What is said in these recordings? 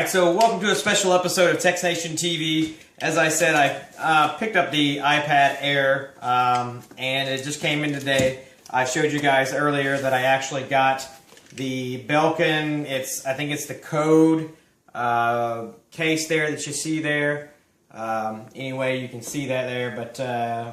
Alright, so welcome to a special episode of txtNationTV. As I said, I picked up the iPad Air, and it just came in today. I showed you guys earlier that I actually got the Belkin. I think it's the code case there that you see there. Anyway, you can see that there, but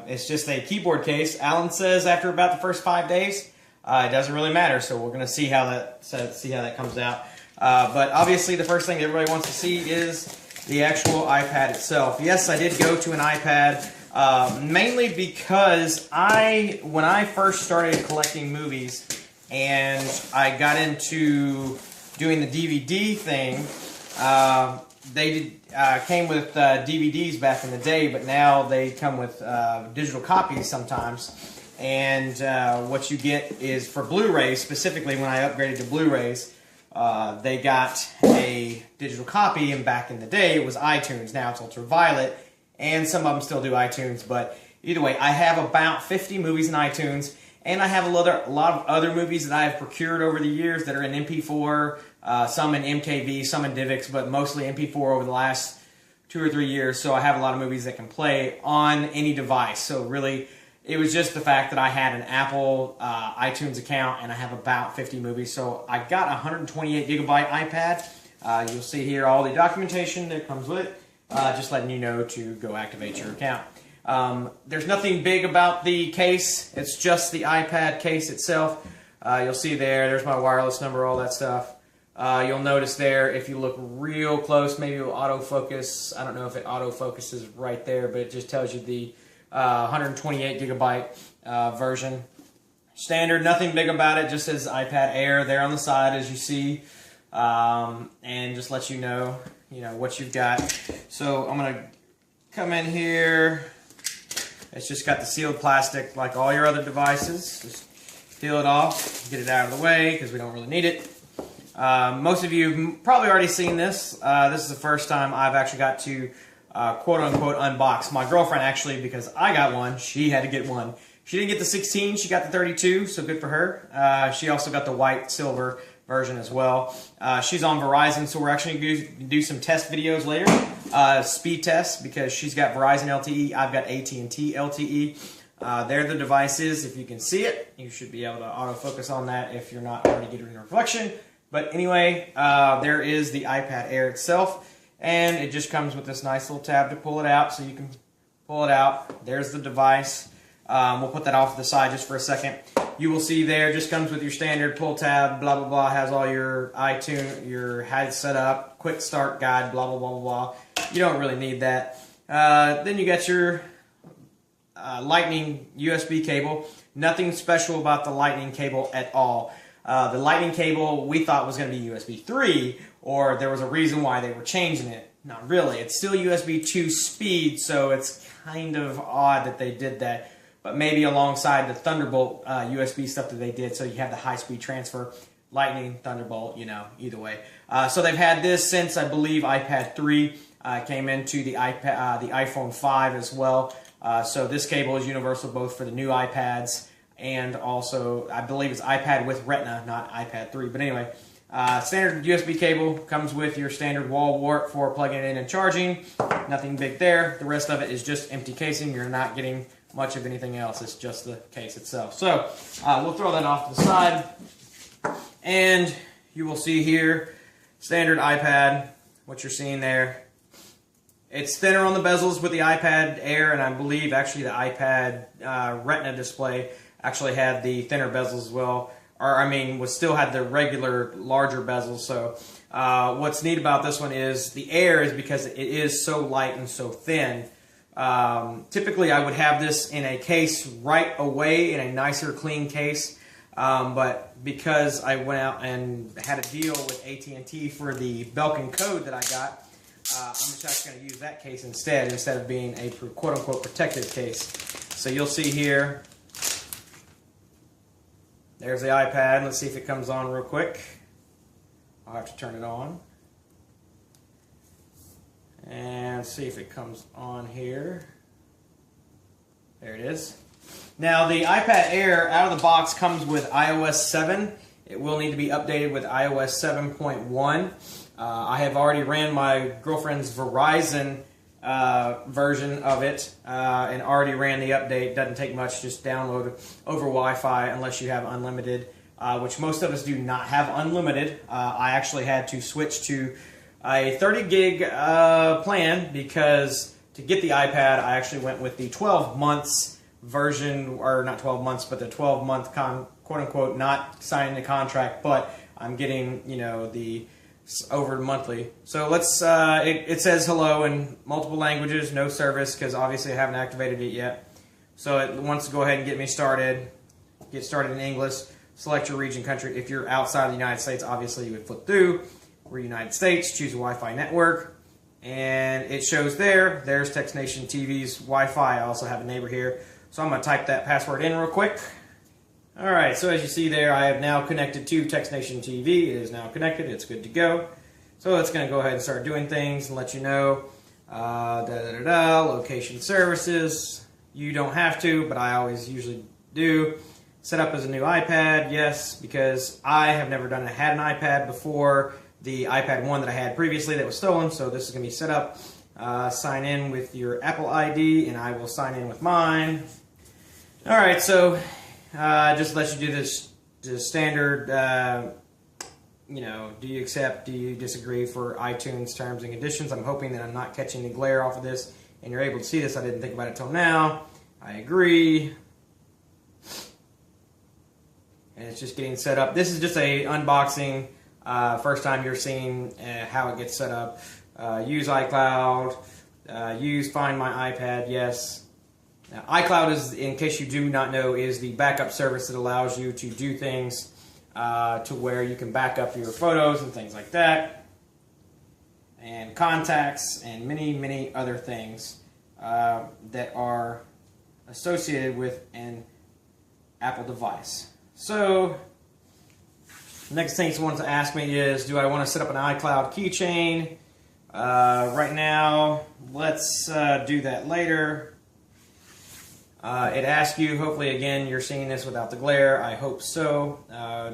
it's just a keyboard case. Alan says after about the first 5 days, it doesn't really matter. So we're going to see how that comes out. But obviously, the first thing everybody wants to see is the actual iPad itself. Yes, I did go to an iPad, mainly because when I first started collecting movies and I got into doing the DVD thing, they came with DVDs back in the day, but now they come with digital copies sometimes. And what you get is for Blu-rays, specifically when I upgraded to Blu-rays, they got a digital copy, and back in the day it was iTunes. Now it's Ultraviolet, and some of them still do iTunes, but either way, I have about 50 movies in iTunes, and I have a lot of other movies that I have procured over the years that are in MP4, some in MKV, some in DivX, but mostly MP4 over the last 2 or 3 years, so I have a lot of movies that can play on any device. So really, it was just the fact that I had an Apple iTunes account and I have about 50 movies. So I got a 128 gigabyte iPad. You'll see here all the documentation that comes with it, just letting you know to go activate your account. There's nothing big about the case. It's just the iPad case itself. You'll see there's my wireless number, all that stuff. You'll notice there, if you look real close, maybe it will autofocus. I don't know if it autofocuses right there, but it just tells you the 128 gigabyte version. Standard, nothing big about it, just says iPad Air there on the side as you see, and just let you know what you've got. So I'm gonna come in here. It's just got the sealed plastic like all your other devices. Just peel it off, get it out of the way because we don't really need it. Most of you have probably already seen this. This is the first time I've actually got to quote-unquote unbox. My girlfriend actually, because I got one, she had to get one. She didn't get the 16, she got the 32, so good for her. She also got the white silver version as well. She's on Verizon, so we're actually going to do some test videos later. Speed tests, because she's got Verizon LTE, I've got AT&T LTE. They're the devices. If you can see it, you should be able to autofocus on that if you're not already getting a reflection. But anyway, there is the iPad Air itself. And it just comes with this nice little tab to pull it out, so you can pull it out. There's the device. We'll put that off to the side just for a second. You will see there, just comes with your standard pull tab, blah, blah, blah, has all your iTunes, your how it's set up, quick start guide, blah, blah, blah, blah, blah. You don't really need that. Then you got your Lightning USB cable. Nothing special about the Lightning cable at all. The Lightning cable we thought was going to be USB 3, or there was a reason why they were changing it. Not really. It's still USB 2 speed, so it's kind of odd that they did that. But maybe alongside the Thunderbolt USB stuff that they did, so you have the high-speed transfer. Lightning, Thunderbolt, either way. So they've had this since, I believe, iPad 3 came into the iPhone 5 as well. So this cable is universal both for the new iPads and also, I believe it's iPad with Retina, not iPad 3. But anyway, standard USB cable comes with your standard wall wart for plugging it in and charging. Nothing big there. The rest of it is just empty casing. You're not getting much of anything else. It's just the case itself. So we'll throw that off to the side. And you will see here, standard iPad, what you're seeing there. It's thinner on the bezels with the iPad Air, and I believe actually the iPad Retina display actually had the thinner bezels as well. Or I mean, still had the regular larger bezels. So what's neat about this one is the Air is because it is so light and so thin. Typically, I would have this in a case right away, in a nicer, clean case. But because I went out and had a deal with AT&T for the Belkin code that I got, I'm just actually going to use that case instead of being a quote-unquote protected case. So you'll see here, there's the iPad. Let's see if it comes on real quick. I'll have to turn it on. And see if it comes on here. There it is. Now the iPad Air out of the box comes with iOS 7. It will need to be updated with iOS 7.1. I have already ran my girlfriend's Verizon version of it and already ran the update. Doesn't take much, just download over Wi-Fi unless you have unlimited, which most of us do not have unlimited. I actually had to switch to a 30 gig plan because to get the iPad I actually went with the 12 months version, or not 12 months, but the 12-month quote-unquote not signing the contract, but I'm getting, you know, the over monthly. So let's, it says hello in multiple languages, no service, because obviously I haven't activated it yet. So it wants to go ahead and get me started. Get started in English. Select your region, country. If you're outside of the United States, obviously you would flip through. We're United States, choose a Wi-Fi network, and it shows there. There's txtNationTV's Wi-Fi. I also have a neighbor here. So I'm going to type that password in real quick. Alright, so as you see there, I have now connected to txtNationTV. It is now connected. It's good to go. So it's going to go ahead and start doing things and let you know. Location services. You don't have to, but I always usually do. Set up as a new iPad, yes, because I have never had an iPad before the iPad 1 that I had previously that was stolen, so this is going to be set up. Sign in with your Apple ID, and I will sign in with mine. Alright, so just let you do this standard, you know, do you accept, do you disagree for iTunes terms and conditions. I'm hoping that I'm not catching the glare off of this, and you're able to see this. I didn't think about it till now. I agree. And it's just getting set up. This is just a unboxing. First time you're seeing how it gets set up. Use iCloud. Use Find My iPad. Yes. Now, iCloud is, in case you do not know, is the backup service that allows you to do things to where you can back up your photos and things like that, and contacts and many other things that are associated with an Apple device. So, next thing someone to ask me is, do I want to set up an iCloud keychain? Right now, let's do that later. It asks you, hopefully again you're seeing this without the glare, I hope so.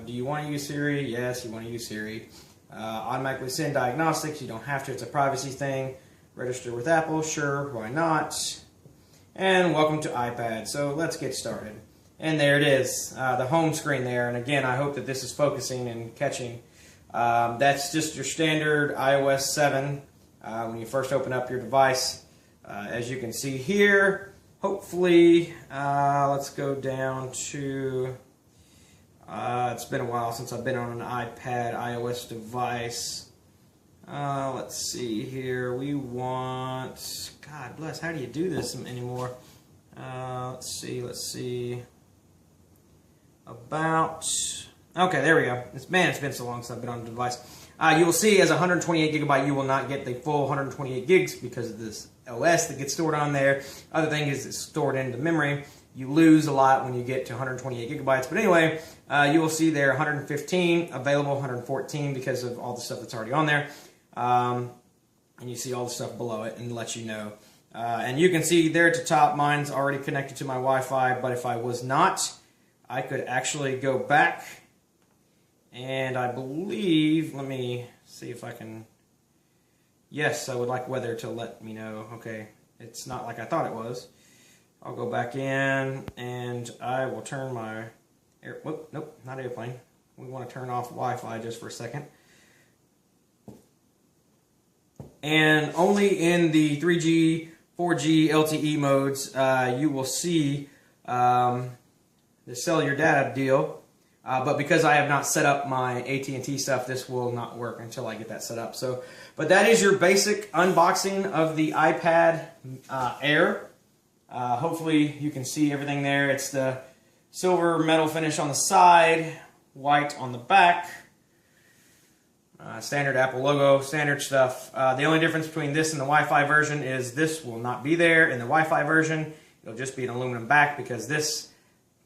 Do you want to use Siri? Yes, you want to use Siri. Automatically send diagnostics, you don't have to, it's a privacy thing. Register with Apple, sure, why not? And welcome to iPad, so let's get started. And there it is, the home screen there, and again I hope that this is focusing and catching. That's just your standard iOS 7 when you first open up your device. As you can see here, hopefully, let's go down to, it's been a while since I've been on an iPad iOS device. Let's see here, we want, God bless, how do you do this anymore? Let's see, about, okay, there we go. It's been so long since I've been on the device. You will see as 128 gigabyte, you will not get the full 128 gigs because of this OS that gets stored on there. Other thing is it's stored into memory. You lose a lot when you get to 128 gigabytes. But anyway, you will see there 115, available 114 because of all the stuff that's already on there. And you see all the stuff below it and let you know. And you can see there at the top, mine's already connected to my Wi-Fi, but if I was not, I could actually go back, and I believe, let me see if I can, yes, I would like weather to let me know. Okay, it's not like I thought it was. I'll go back in, and I will turn my, nope, not airplane. We want to turn off Wi-Fi just for a second. And only in the 3G, 4G, LTE modes, you will see the cellular data deal, but because I have not set up my AT&T stuff, this will not work until I get that set up. So, but that is your basic unboxing of the iPad Air. Hopefully you can see everything there. It's the silver metal finish on the side, white on the back, standard Apple logo, standard stuff. The only difference between this and the Wi-Fi version is this will not be there in the Wi-Fi version. It'll just be an aluminum back because this,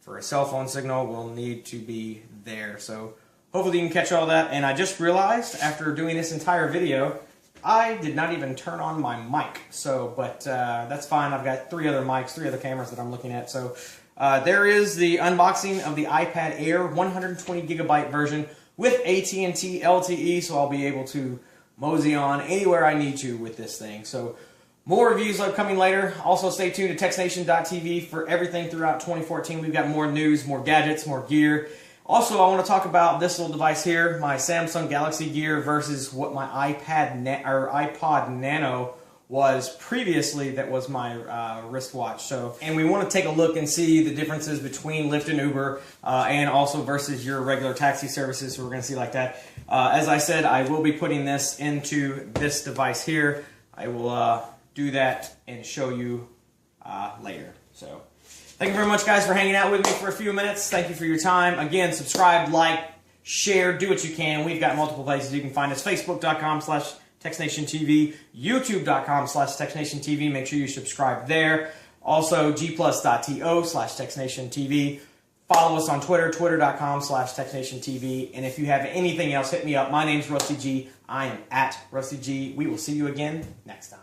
for a cell phone signal, will need to be there. So hopefully you can catch all that. And I just realized after doing this entire video, I did not even turn on my mic. So, but that's fine. I've got three other mics, three other cameras that I'm looking at. So there is the unboxing of the iPad Air 120 gigabyte version with AT&T LTE. So I'll be able to mosey on anywhere I need to with this thing. So more reviews are coming later. Also stay tuned to txtNationTV for everything throughout 2014. We've got more news, more gadgets, more gear. Also, I want to talk about this little device here, my Samsung Galaxy Gear versus what my iPod Nano was previously. That was my wristwatch. So, and we want to take a look and see the differences between Lyft and Uber, and also versus your regular taxi services. So we're going to see like that. As I said, I will be putting this into this device here. I will do that and show you later. So, thank you very much, guys, for hanging out with me for a few minutes. Thank you for your time. Again, subscribe, like, share, do what you can. We've got multiple places you can find us. Facebook.com/txtNationTV, YouTube.com/txtNationTV. Make sure you subscribe there. Also, gplus.to/txtNationTV. Follow us on Twitter, twitter.com/txtNationTV. And if you have anything else, hit me up. My name's Rusty G. I am at Rusty G. We will see you again next time.